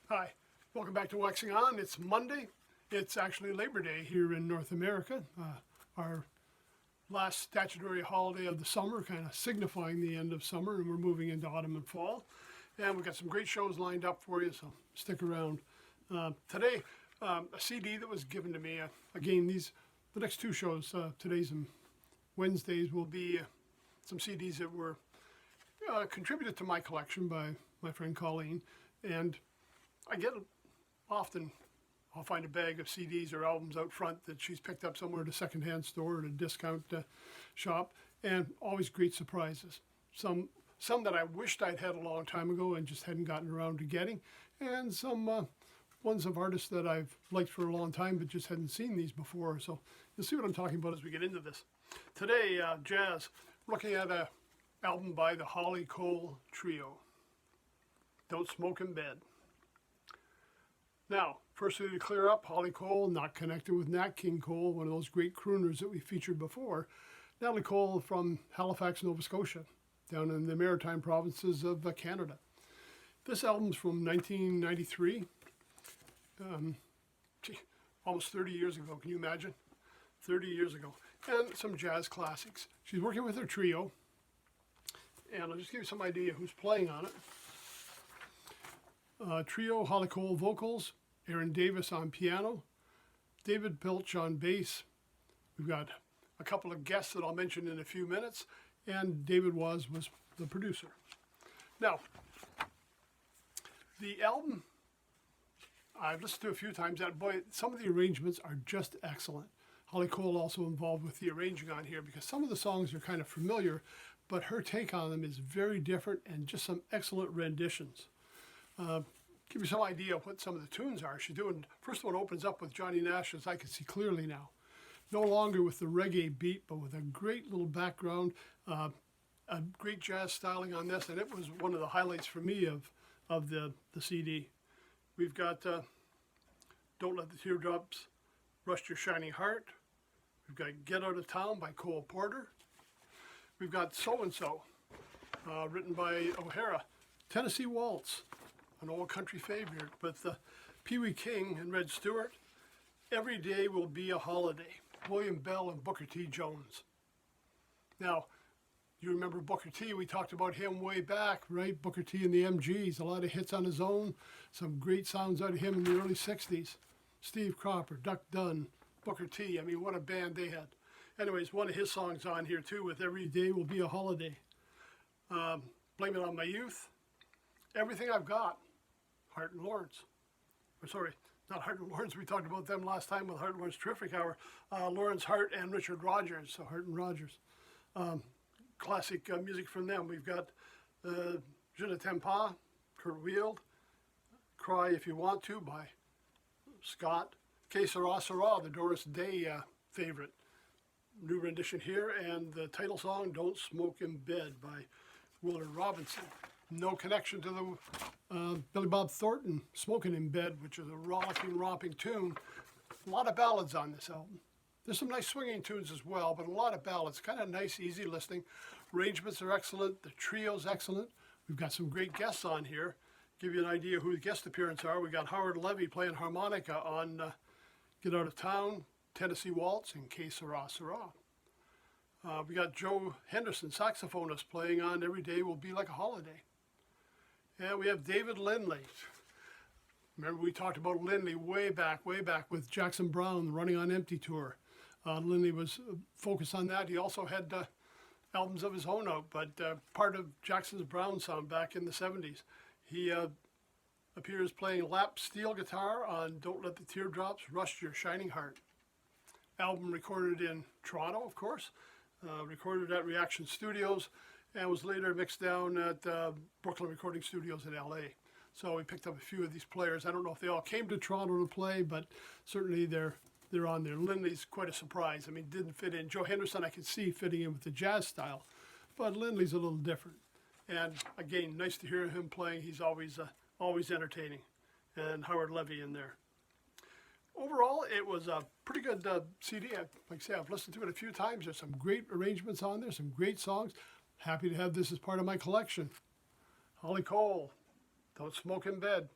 Hi, welcome back to Waxing On. It's Monday. It's actually Labor Day here in North America. Our last statutory holiday of the summer, kind of signifying the end of summer, and we're moving into autumn and fall. And we've got some great shows lined up for you, so stick around. Today, a CD that was given to me. Again, the next two shows, today's and Wednesdays, will be some CDs that were contributed to my collection by my friend Colleen, and I get often, I'll find a bag of CDs or albums out front that she's picked up somewhere at a secondhand store or at a discount shop, and always great surprises. Some that I wished I'd had a long time ago and just hadn't gotten around to getting, and some ones of artists that I've liked for a long time but just hadn't seen these before. So you'll see what I'm talking about as we get into this. Today, jazz, looking at an album by the Holly Cole Trio, Don't Smoke in Bed. Now, firstly to clear up, Holly Cole, not connected with Nat King Cole, one of those great crooners that we featured before. Natalie Cole from Halifax, Nova Scotia, down in the maritime provinces of Canada. This album's from 1993, almost 30 years ago, can you imagine? 30 years ago. And some jazz classics. She's working with her trio, and I'll just give you some idea who's playing on it. Trio, Holly Cole vocals, Aaron Davis on piano, David Pilch on bass. We've got a couple of guests that I'll mention in a few minutes, and David was the producer. Now, the album, I've listened to a few times, and boy, some of the arrangements are just excellent. Holly Cole also involved with the arranging on here because some of the songs are kind of familiar, but her take on them is very different and just some excellent renditions. Give you some idea of what some of the tunes are. She's doing, first one opens up with Johnny Nash, As I Can See Clearly Now. No longer with the reggae beat, but with a great little background, a great jazz styling on this, and it was one of the highlights for me of the CD. We've got Don't Let the Teardrops Rust Your Shining Heart. We've got Get Out of Town by Cole Porter. We've got So and So, written by O'Hara. Tennessee Waltz, an old country favorite with Pee Wee King and Red Stewart. Every Day Will Be a Holiday, William Bell and Booker T. Jones. Now, you remember Booker T, we talked about him way back, right? Booker T and the MGs, a lot of hits on his own, some great sounds out of him in the early 60s. Steve Cropper, Duck Dunn, Booker T, I mean, what a band they had. Anyways, one of his songs on here too with Every Day Will Be a Holiday. Blame It on My Youth. Everything I've Got, Hart and Lawrence. Or sorry, not Hart and Lawrence. We talked about them last time with Hart and Lawrence Terrific Hour. Lawrence Hart and Richard Rogers, so Hart and Rogers. Classic music from them. We've got Je ne t'aime pas, Kurt Weill. Cry If You Want To by Scott. Que Sera Sera, the Doris Day favorite. New rendition here, and the title song, Don't Smoke in Bed by Willard Robinson. No connection to the Billy Bob Thornton, Smoking in Bed, which is a rollicking, romping tune. A lot of ballads on this album. There's some nice swinging tunes as well, but a lot of ballads. Kind of nice, easy listening. Arrangements are excellent. The trio's excellent. We've got some great guests on here. Give you an idea who the guest appearances are. We got Howard Levy playing harmonica on Get Out of Town, Tennessee Waltz, and Que Sera Sera. We got Joe Henderson, saxophonist, playing on Every Day Will Be Like a Holiday. And we have David Lindley. Remember we talked about Lindley way back with Jackson Browne, the Running on Empty tour. Lindley was focused on that. He also had albums of his own out, but part of Jackson's Brown sound back in the 70s. He appears playing lap steel guitar on Don't Let the Teardrops Rust Your Shining Heart. Album recorded in Toronto, of course, recorded at Reaction Studios, and was later mixed down at Brooklyn Recording Studios in LA. So we picked up a few of these players. I don't know if they all came to Toronto to play, but certainly they're on there. Lindley's quite a surprise. I mean, didn't fit in. Joe Henderson I could see fitting in with the jazz style, but Lindley's a little different. And again, nice to hear him playing. He's always entertaining. And Howard Levy in there. Overall, it was a pretty good CD. Like I say, I've listened to it a few times. There's some great arrangements on there, some great songs. Happy to have this as part of my collection. Holly Cole, Don't Smoke in Bed.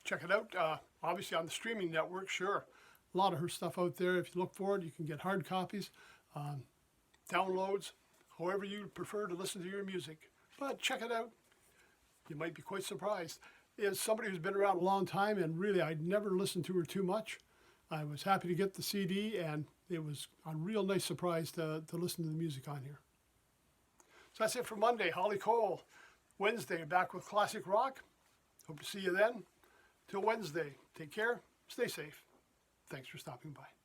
check it out. Obviously on the streaming network, sure. A lot of her stuff out there. If you look for it, you can get hard copies, downloads, however you prefer to listen to your music. But check it out. You might be quite surprised. As somebody who's been around a long time, and really I'd never listened to her too much, I was happy to get the CD, and it was a real nice surprise to listen to the music on here. So that's it for Monday. Holly Cole. Wednesday, back with classic rock. Hope to see you then. Till Wednesday, take care, stay safe. Thanks for stopping by.